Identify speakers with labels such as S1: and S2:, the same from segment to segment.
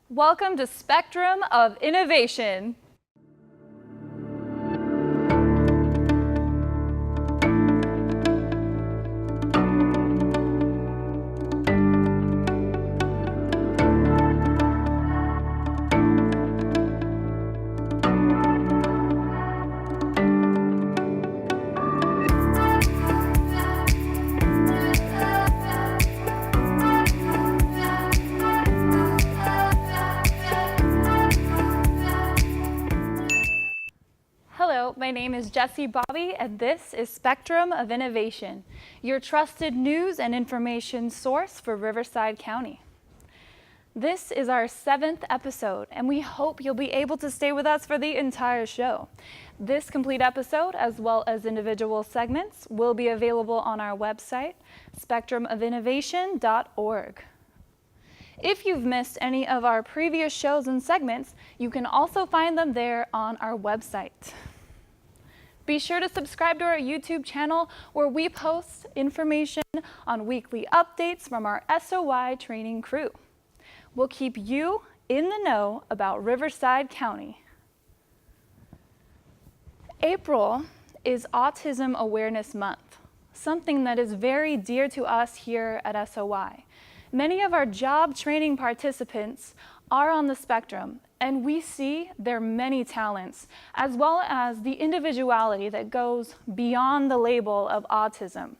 S1: Welcome to Spectrum of Innovation. Hello, my name is Jessie Bobby, and this is Spectrum of Innovation, your trusted news and information source for Riverside County. This is our 7th episode, and we hope you'll be able to stay with us for the entire show. This complete episode, as well as individual segments, will be available on our website, spectrumofinnovation.org. If you've missed any of our previous shows and segments, you can also find them there on our website. Be sure to subscribe to our YouTube channel where we post information on weekly updates from our SOI training crew. We'll keep you in the know about Riverside County. April is Autism Awareness Month, something that is very dear to us here at SOI. Many of our job training participants are on the spectrum, and we see their many talents, as well as the individuality that goes beyond the label of autism.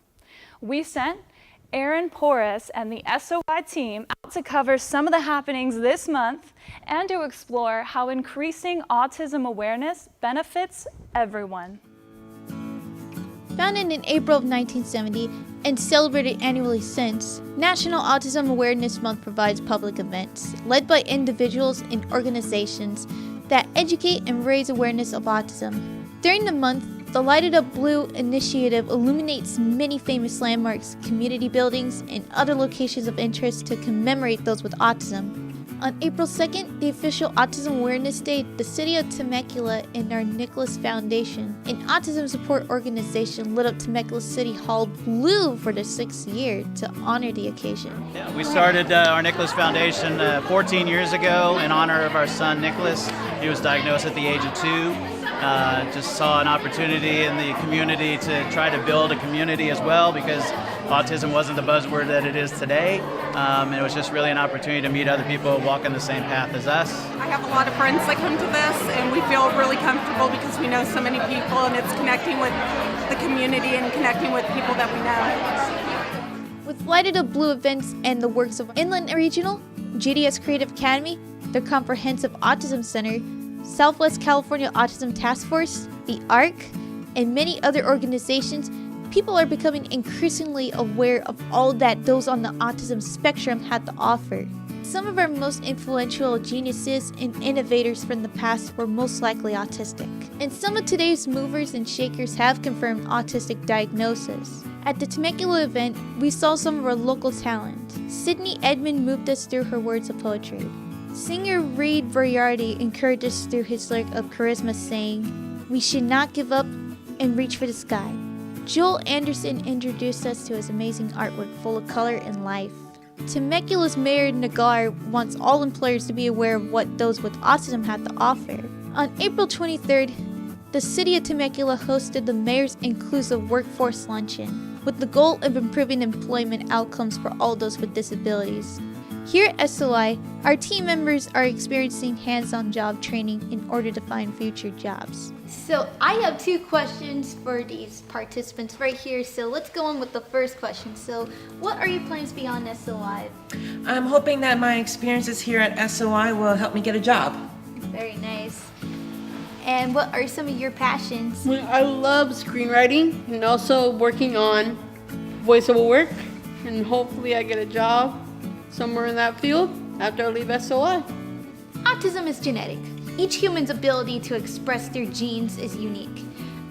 S1: We sent Aaron Porras and the SOI team out to cover some of the happenings this month and to explore how increasing autism awareness benefits everyone.
S2: Founded in April of 1970 and celebrated annually since, National Autism Awareness Month provides public events led by individuals and organizations that educate and raise awareness of autism. During the month, the Lighted Up Blue initiative illuminates many famous landmarks, community buildings, and other locations of interest to commemorate those with autism. On April 2nd, the official Autism Awareness Day, the City of Temecula and our Nicholas Foundation, an autism support organization, lit up Temecula City Hall blue for the 6th year to honor the occasion.
S3: Yeah, we started our Nicholas Foundation 14 years ago in honor of our son Nicholas. He was diagnosed at the age of 2. Just saw an opportunity in the community to try to build a community as well, because autism wasn't the buzzword that it is today. And it was just really an opportunity to meet other people walking the same path as us.
S4: I have a lot of friends that come to this, and we feel really comfortable because we know so many people, and it's connecting with the community and connecting with people that we know.
S2: With Lighted Up Blue events and the works of Inland Regional, GDS Creative Academy, their Comprehensive Autism Center, Southwest California Autism Task Force, the ARC, and many other organizations, people are becoming increasingly aware of all that those on the autism spectrum had to offer. Some of our most influential geniuses and innovators from the past were most likely autistic. And some of today's movers and shakers have confirmed autistic diagnosis. At the Temecula event, we saw some of our local talent. Sydney Edmond moved us through her words of poetry. Singer Reed Variardi encouraged us through his lyric of charisma, saying, "We should not give up and reach for the sky." Joel Anderson introduced us to his amazing artwork full of color and life. Temecula's Mayor Nagar wants all employers to be aware of what those with autism have to offer. On April 23rd, the City of Temecula hosted the Mayor's Inclusive Workforce Luncheon, with the goal of improving employment outcomes for all those with disabilities. Here at SOI, our team members are experiencing hands-on job training in order to find future jobs. So I have 2 questions for these participants right here. So let's go on with the first question. So what are your plans beyond SOI?
S5: I'm hoping that my experiences here at SOI will help me get a job.
S2: Very nice. And what are some of your passions?
S6: I love screenwriting and also working on voiceover work, and hopefully I get a job somewhere in that field after I leave SOI.
S2: Autism is genetic. Each human's ability to express their genes is unique.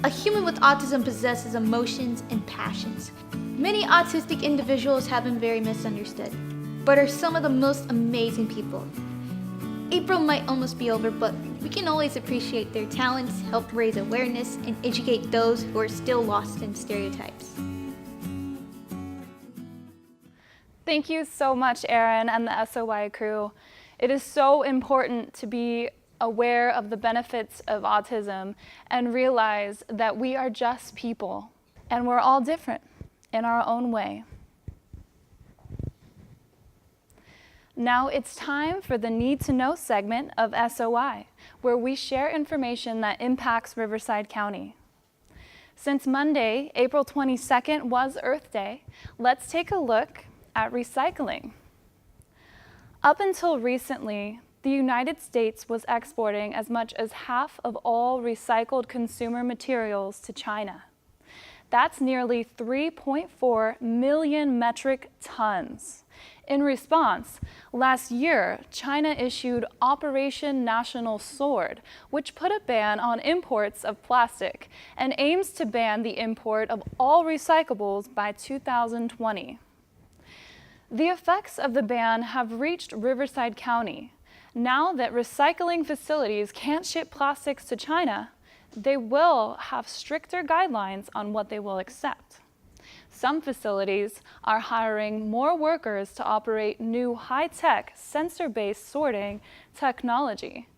S2: A human with autism possesses emotions and passions. Many autistic individuals have been very misunderstood, but are some of the most amazing people. April might almost be over, but we can always appreciate their talents, help raise awareness, and educate those who are still lost in stereotypes.
S1: Thank you so much, Aaron and the SOI crew. It is so important to be aware of the benefits of autism and realize that we are just people and we're all different in our own way. Now it's time for the Need to Know segment of SOI, where we share information that impacts Riverside County. Since Monday, April 22nd was Earth Day, let's take a look at recycling. Up until recently, the United States was exporting as much as half of all recycled consumer materials to China. That's nearly 3.4 million metric tons. In response, last year, China issued Operation National Sword, which put a ban on imports of plastic and aims to ban the import of all recyclables by 2020. The effects of the ban have reached Riverside County. Now that recycling facilities can't ship plastics to China, they will have stricter guidelines on what they will accept. Some facilities are hiring more workers to operate new high-tech sensor-based sorting technology.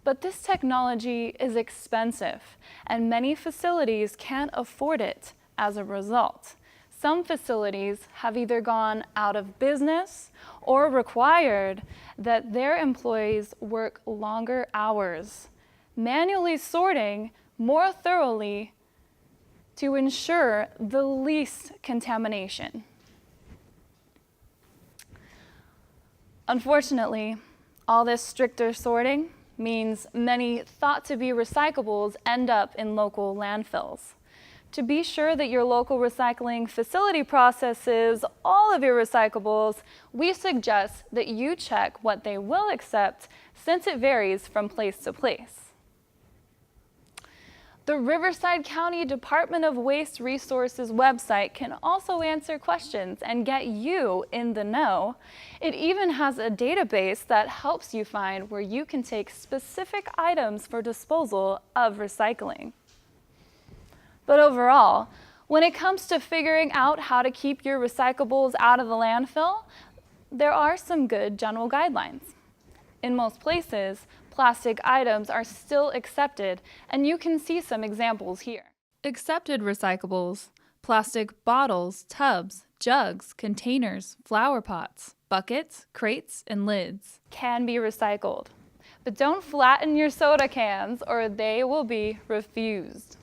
S1: But this technology is expensive, and many facilities can't afford it as a result. Some facilities have either gone out of business or required that their employees work longer hours, manually sorting more thoroughly to ensure the least contamination. Unfortunately, all this stricter sorting means many thought-to-be recyclables end up in local landfills. To be sure that your local recycling facility processes all of your recyclables, we suggest that you check what they will accept, since it varies from place to place. The Riverside County Department of Waste Resources website can also answer questions and get you in the know. It even has a database that helps you find where you can take specific items for disposal of recycling. But overall, when it comes to figuring out how to keep your recyclables out of the landfill, there are some good general guidelines. In most places, plastic items are still accepted, and you can see some examples here. Accepted recyclables: plastic bottles, tubs, jugs, containers, flower pots, buckets, crates, and lids can be recycled. But don't flatten your soda cans or they will be refused.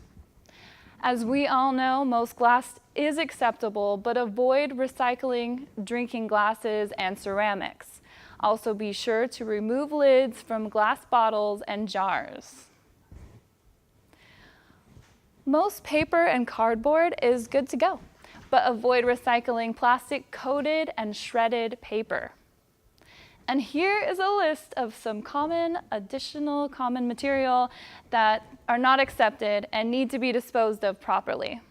S1: As we all know, most glass is acceptable, but avoid recycling drinking glasses and ceramics. Also be sure to remove lids from glass bottles and jars. Most paper and cardboard is good to go, but avoid recycling plastic coated and shredded paper. And here is a list of some additional common material that are not accepted and need to be disposed of properly.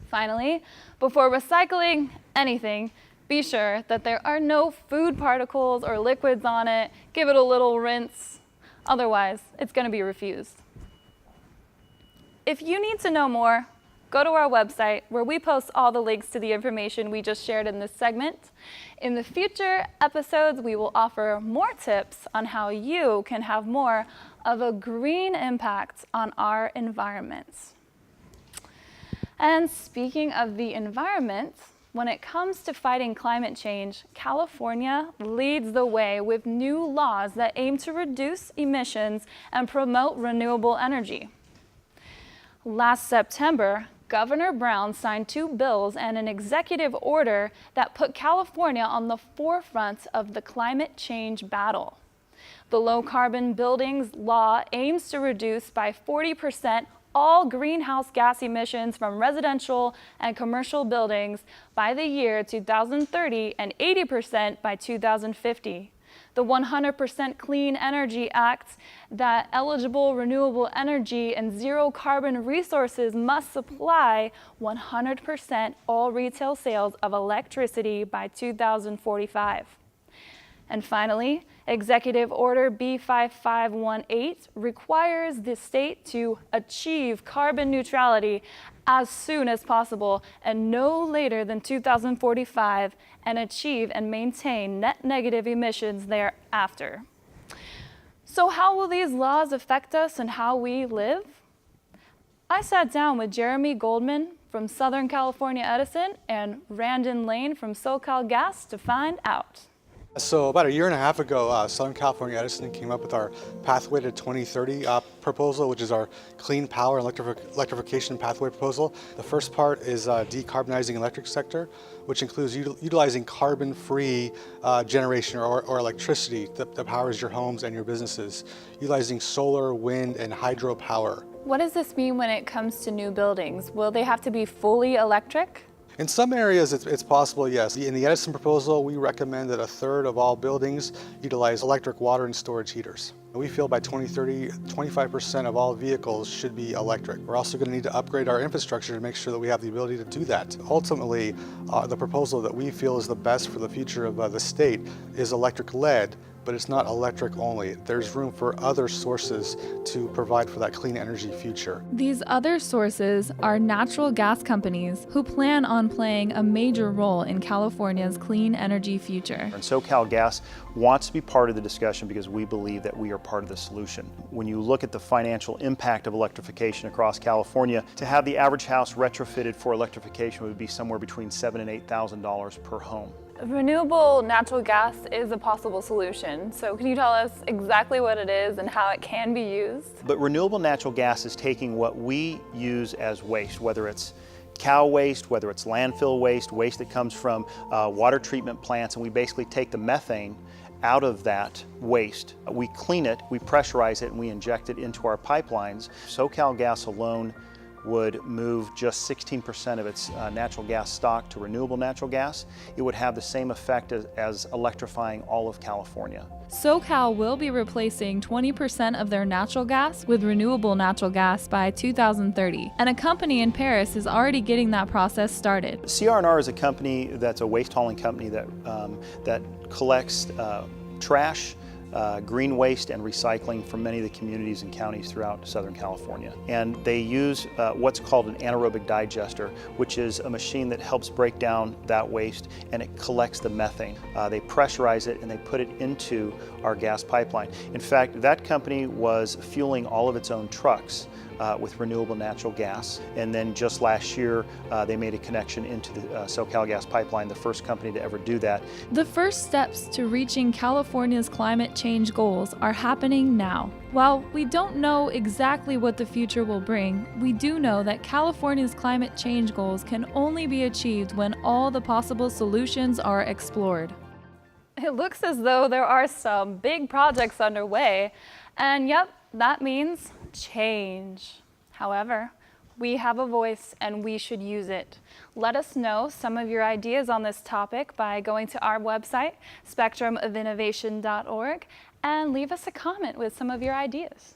S1: Finally, before recycling anything, be sure that there are no food particles or liquids on it. Give it a little rinse. Otherwise, it's going to be refused. If you need to know more, go to our website where we post all the links to the information we just shared in this segment. In the future episodes, we will offer more tips on how you can have more of a green impact on our environments. And speaking of the environment, when it comes to fighting climate change, California leads the way with new laws that aim to reduce emissions and promote renewable energy. Last September, Governor Brown signed 2 bills and an executive order that put California on the forefront of the climate change battle. The Low Carbon Buildings Law aims to reduce by 40% all greenhouse gas emissions from residential and commercial buildings by the year 2030 and 80% by 2050. The 100% Clean Energy Act that eligible renewable energy and zero carbon resources must supply 100% all retail sales of electricity by 2045. And finally, Executive Order B5518 requires the state to achieve carbon neutrality as soon as possible and no later than 2045, and achieve and maintain net negative emissions thereafter. So how will these laws affect us and how we live? I sat down with Jeremy Goldman from Southern California Edison and Randon Lane from SoCal Gas to find out.
S7: So about a year and a half ago, Southern California Edison came up with our Pathway to 2030 proposal, which is our clean power and electrification pathway proposal. The first part is decarbonizing electric sector, which includes utilizing carbon-free generation or electricity that powers your homes and your businesses, utilizing solar, wind, and hydropower.
S1: What does this mean when it comes to new buildings? Will they have to be fully electric?
S7: In some areas, it's possible, yes. In the Edison proposal, we recommend that 1/3 of all buildings utilize electric water and storage heaters. We feel by 2030, 25% of all vehicles should be electric. We're also going to need to upgrade our infrastructure to make sure that we have the ability to do that. Ultimately, the proposal that we feel is the best for the future of the state is electric-led, but it's not electric only. There's room for other sources to provide for that clean energy future.
S8: These other sources are natural gas companies who plan on playing a major role in California's clean energy future.
S9: And SoCal Gas wants to be part of the discussion because we believe that we are part of the solution. When you look at the financial impact of electrification across California, to have the average house retrofitted for electrification would be somewhere between $7,000 and $8,000 per home.
S1: Renewable natural gas is a possible solution. So can you tell us exactly what it is and how it can be used?
S9: But renewable natural gas is taking what we use as waste, whether it's cow waste, whether it's landfill waste, waste that comes from water treatment plants, and we basically take the methane out of that waste. We clean it, we pressurize it, and we inject it into our pipelines. SoCal Gas alone would move just 16% of its natural gas stock to renewable natural gas. It would have the same effect as electrifying all of California.
S8: SoCal will be replacing 20% of their natural gas with renewable natural gas by 2030, and a company in Paris is already getting that process started.
S9: CR&R is a company that's a waste hauling company that collects trash, green waste and recycling from many of the communities and counties throughout Southern California. And they use what's called an anaerobic digester, which is a machine that helps break down that waste and it collects the methane. They pressurize it and they put it into our gas pipeline. In fact, that company was fueling all of its own trucks with renewable natural gas. And then just last year, they made a connection into the SoCal Gas pipeline, the first company to ever do that.
S8: The first steps to reaching California's climate change goals are happening now. While we don't know exactly what the future will bring, we do know that California's climate change goals can only be achieved when all the possible solutions are explored.
S1: It looks as though there are some big projects underway, and yep, that means change. However, we have a voice and we should use it. Let us know some of your ideas on this topic by going to our website, spectrumofinnovation.org, and leave us a comment with some of your ideas.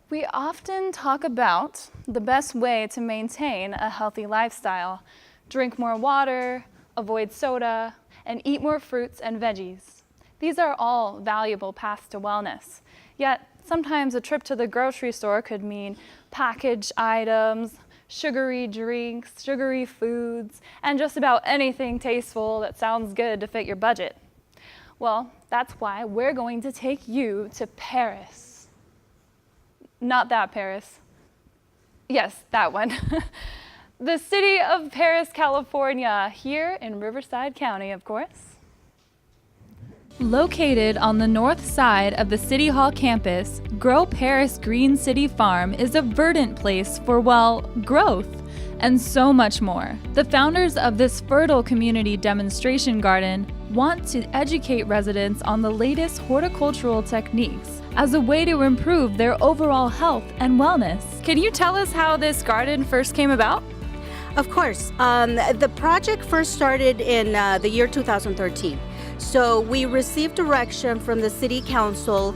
S1: We often talk about the best way to maintain a healthy lifestyle. Drink more water, avoid soda, and eat more fruits and veggies. These are all valuable paths to wellness. Yet, sometimes a trip to the grocery store could mean packaged items, sugary drinks, sugary foods, and just about anything tasteful that sounds good to fit your budget. Well, that's why we're going to take you to Paris. Not that Paris. Yes, that one. The city of Paris, California, here in Riverside County, of course.
S8: Located on the north side of the City Hall campus, Grow Paris Green City Farm is a verdant place for, well, growth and so much more. The founders of this fertile community demonstration garden want to educate residents on the latest horticultural techniques as a way to improve their overall health and wellness. Can you tell us how this garden first came about?
S10: Of course. The project first started in the year 2013. So we received direction from the City Council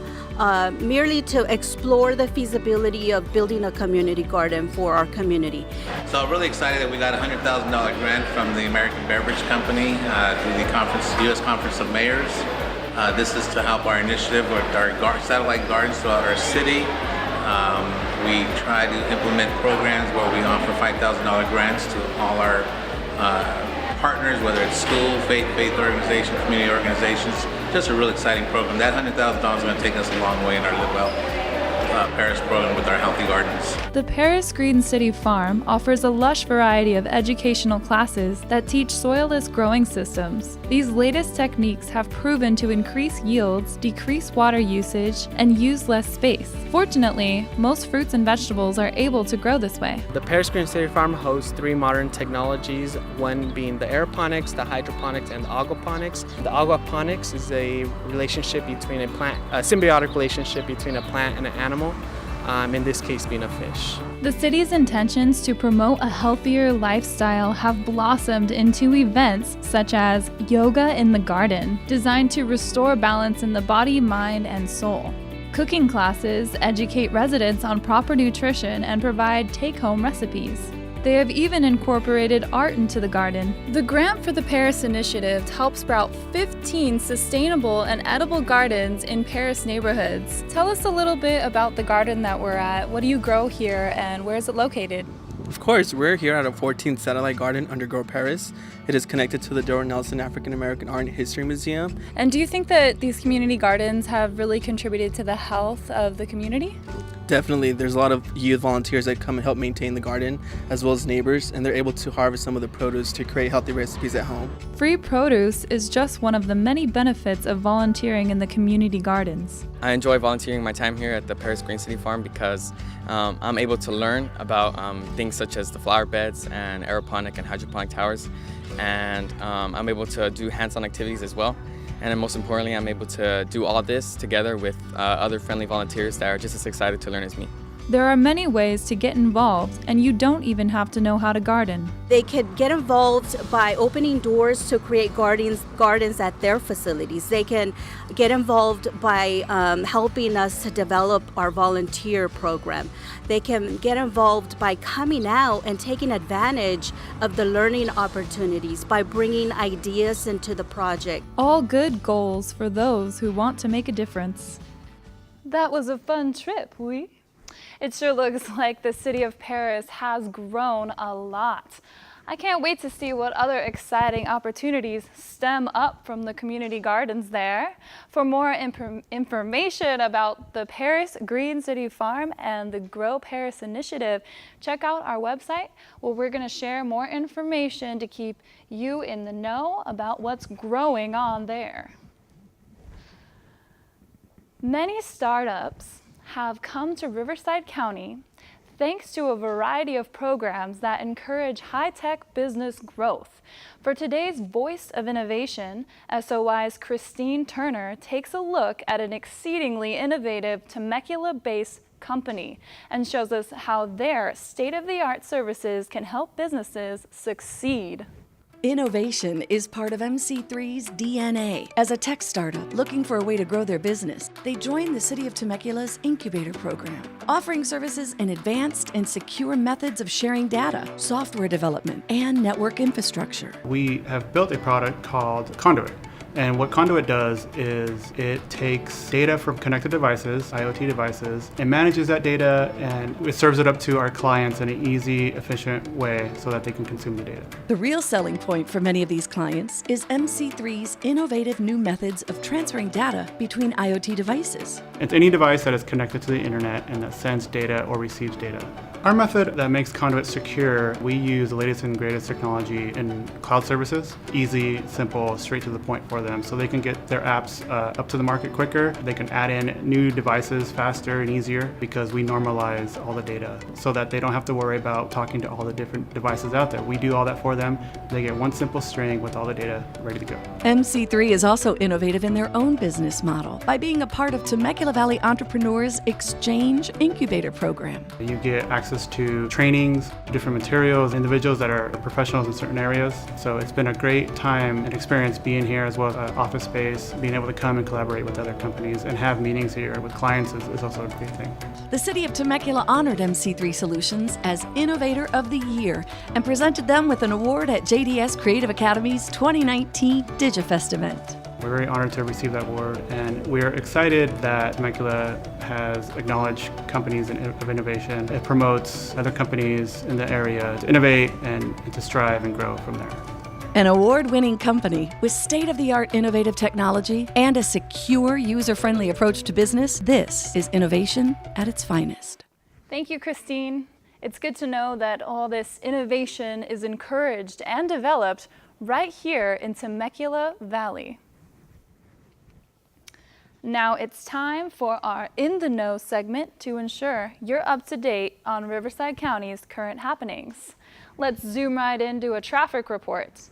S10: merely to explore the feasibility of building a community garden for our community.
S11: So I'm really excited that we got a $100,000 grant from the American Beverage Company through the U.S. Conference of Mayors. This is to help our initiative with our satellite gardens throughout our city. We try to implement programs where we offer $5,000 grants to all our partners, whether it's school, faith organizations, community organizations. Just a really exciting program. That $100,000 is going to take us a long way in our Live Well Paris program with our Healthy Gardens.
S8: The Paris Green City Farm offers a lush variety of educational classes that teach soilless growing systems. These latest techniques have proven to increase yields, decrease water usage, and use less space. Fortunately, most fruits and vegetables are able to grow this way.
S12: The Paris Green City Farm hosts 3 modern technologies, one being the aeroponics, the hydroponics, and the aquaponics. The aquaponics is a relationship between a symbiotic relationship between a plant and an animal. In this case being a fish.
S8: The city's intentions to promote a healthier lifestyle have blossomed into events such as Yoga in the Garden, designed to restore balance in the body, mind, and soul. Cooking classes educate residents on proper nutrition and provide take-home recipes. They have even incorporated art into the garden. The grant for the Paris Initiative helps sprout 15 sustainable and edible gardens in Paris neighborhoods. Tell us a little bit about the garden that we're at. What do you grow here and where is it located?
S13: Of course, we're here at a 14th Satellite Garden under Grow Paris. It is connected to the Dora Nelson African American Art and History Museum.
S8: And do you think that these community gardens have really contributed to the health of the community?
S13: Definitely, there's a lot of youth volunteers that come and help maintain the garden, as well as neighbors, and they're able to harvest some of the produce to create healthy recipes at home.
S8: Free produce is just one of the many benefits of volunteering in the community gardens.
S14: I enjoy volunteering my time here at the Paris Green City Farm because I'm able to learn about things such as the flower beds and aeroponic and hydroponic towers, and I'm able to do hands-on activities as well. And then most importantly, I'm able to do all this together with other friendly volunteers that are just as excited to learn as me.
S8: There are many ways to get involved, and you don't even have to know how to garden.
S10: They can get involved by opening doors to create gardens at their facilities. They can get involved by helping us to develop our volunteer program. They can get involved by coming out and taking advantage of the learning opportunities by bringing ideas into the project.
S8: All good goals for those who want to make a difference. That was a fun trip, oui? It sure looks like the city of Paris has grown a lot. I can't wait to see what other exciting opportunities stem up from the community gardens there. For more information about the Paris Green City Farm and the Grow Paris initiative, check out our website where we're going to share more information to keep you in the know about what's growing on there. Many startups have come to Riverside County thanks to a variety of programs that encourage high-tech business growth. For today's Voice of Innovation, SOY's Christine Turner takes a look at an exceedingly innovative Temecula-based company and shows us how their state-of-the-art services can help businesses succeed.
S15: Innovation is part of MC3's DNA. As a tech startup looking for a way to grow their business, they joined the City of Temecula's Incubator Program, offering services in advanced and secure methods of sharing data, software development, and network infrastructure.
S16: We have built a product called Conduit. And what Conduit does is it takes data from connected devices, IoT devices, and manages that data, and it serves it up to our clients in an easy, efficient way so that they can consume the data.
S15: The real selling point for many of these clients is MC3's innovative new methods of transferring data between IoT devices.
S16: It's any device that is connected to the internet and that sends data or receives data. Our method that makes Conduit secure, we use the latest and greatest technology in cloud services. Easy, simple, straight to the point for them, so they can get their apps up to the market quicker. They can add in new devices faster and easier because we normalize all the data so that they don't have to worry about talking to all the different devices out there. We do all that for them. They get one simple string with all the data ready to go.
S15: MC3 is also innovative in their own business model by being a part of Temecula Valley Entrepreneurs Exchange Incubator Program.
S16: You get access access to trainings, different materials, individuals that are professionals in certain areas. So it's been a great time and experience being here, as well as office space, being able to come and collaborate with other companies and have meetings here with clients is also a great thing.
S15: The City of Temecula honored MC3 Solutions as Innovator of the Year and presented them with an award at JDS Creative Academy's 2019 DigiFest event.
S16: We're very honored to receive that award, and we're excited that Temecula has acknowledged companies of innovation. It promotes other companies in the area to innovate and to strive and grow from there.
S15: An award-winning company with state-of-the-art innovative technology and a secure, user-friendly approach to business, this is innovation at its finest.
S1: Thank you, Christine. It's good to know that all this innovation is encouraged and developed right here in Temecula Valley. Now it's time for our In the Know segment to ensure you're up to date on Riverside County's current happenings. Let's zoom right into a traffic report.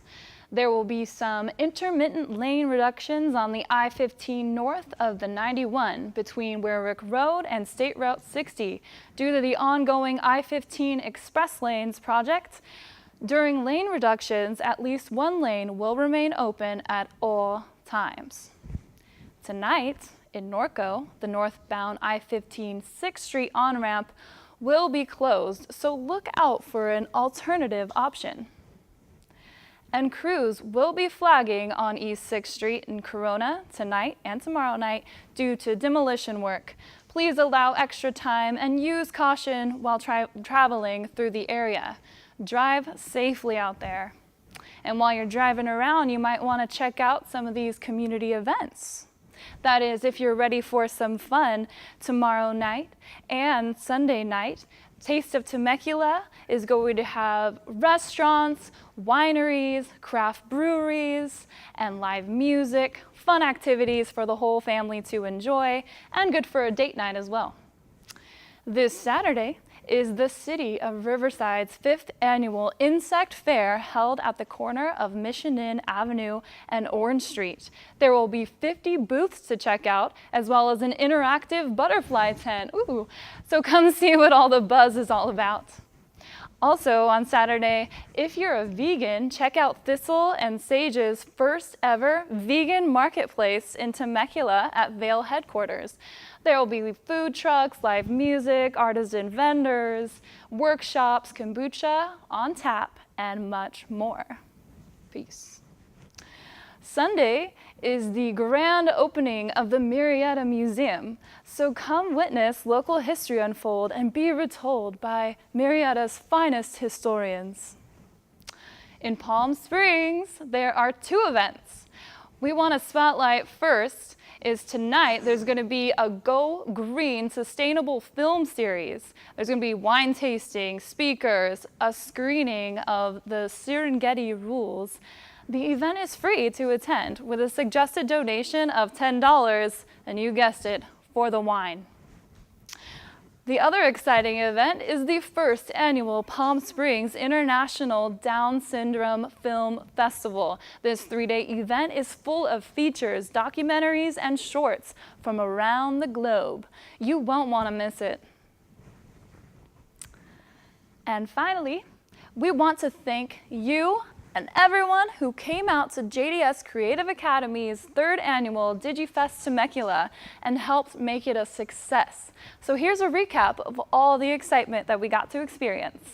S1: There will be some intermittent lane reductions on the I-15 north of the 91 between Warwick Road and State Route 60 due to the ongoing I-15 Express Lanes project. During lane reductions, at least one lane will remain open at all times. Tonight, in Norco, the northbound I-15 6th Street on-ramp will be closed, so look out for an alternative option. And crews will be flagging on East 6th Street in Corona tonight and tomorrow night due to demolition work. Please allow extra time and use caution while traveling through the area. Drive safely out there. And while you're driving around, you might want to check out some of these community events. That is, if you're ready for some fun tomorrow night and Sunday night, Taste of Temecula is going to have restaurants, wineries, craft breweries, and live music, fun activities for the whole family to enjoy, and good for a date night as well. This Saturday is the City of Riverside's 5th annual Insect Fair held at the corner of Mission Inn Avenue and Orange Street. There will be 50 booths to check out, as well as an interactive butterfly tent. Ooh, so come see what all the buzz is all about. Also on Saturday, if you're a vegan, check out Thistle and Sage's first ever vegan marketplace in Temecula at Vail headquarters. There will be food trucks, live music, artisan vendors, workshops, kombucha on tap, and much more. Peace. Sunday is the grand opening of the Murrieta Museum, so come witness local history unfold and be retold by Murrieta's finest historians. In Palm Springs, there are 2 events. We want to spotlight first is tonight there's going to be a Go Green sustainable film series. There's going to be wine tasting, speakers, a screening of the Serengeti rules. The event is free to attend with a suggested donation of $10, and you guessed it, for the wine. The other exciting event is the 1st annual Palm Springs International Down Syndrome Film Festival. This 3-day event is full of features, documentaries, and shorts from around the globe. You won't want to miss it. And finally, we want to thank you and everyone who came out to JDS Creative Academy's 3rd annual DigiFest Temecula and helped make it a success. So here's a recap of all the excitement that we got to experience.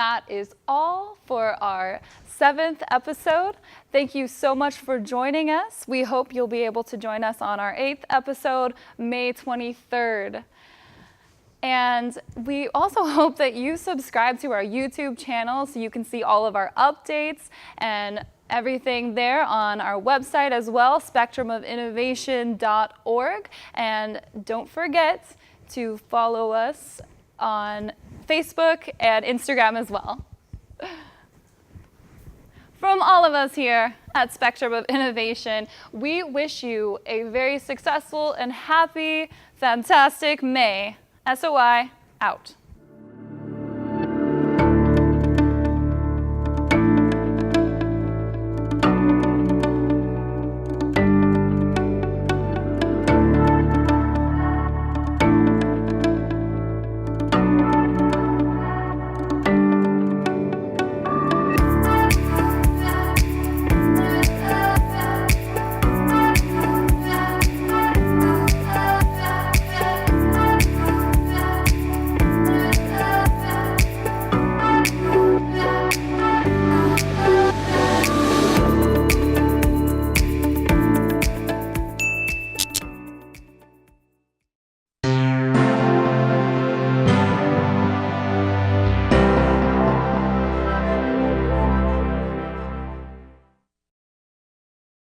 S1: that is all for our 7th episode. Thank you so much for joining us. We hope you'll be able to join us on our 8th episode, May 23rd. And we also hope that you subscribe to our YouTube channel so you can see all of our updates and everything there on our website as well, spectrumofinnovation.org. And don't forget to follow us on Facebook and Instagram as well. From all of us here at Spectrum of Innovation, we wish you a very successful and happy, fantastic May. SOI out.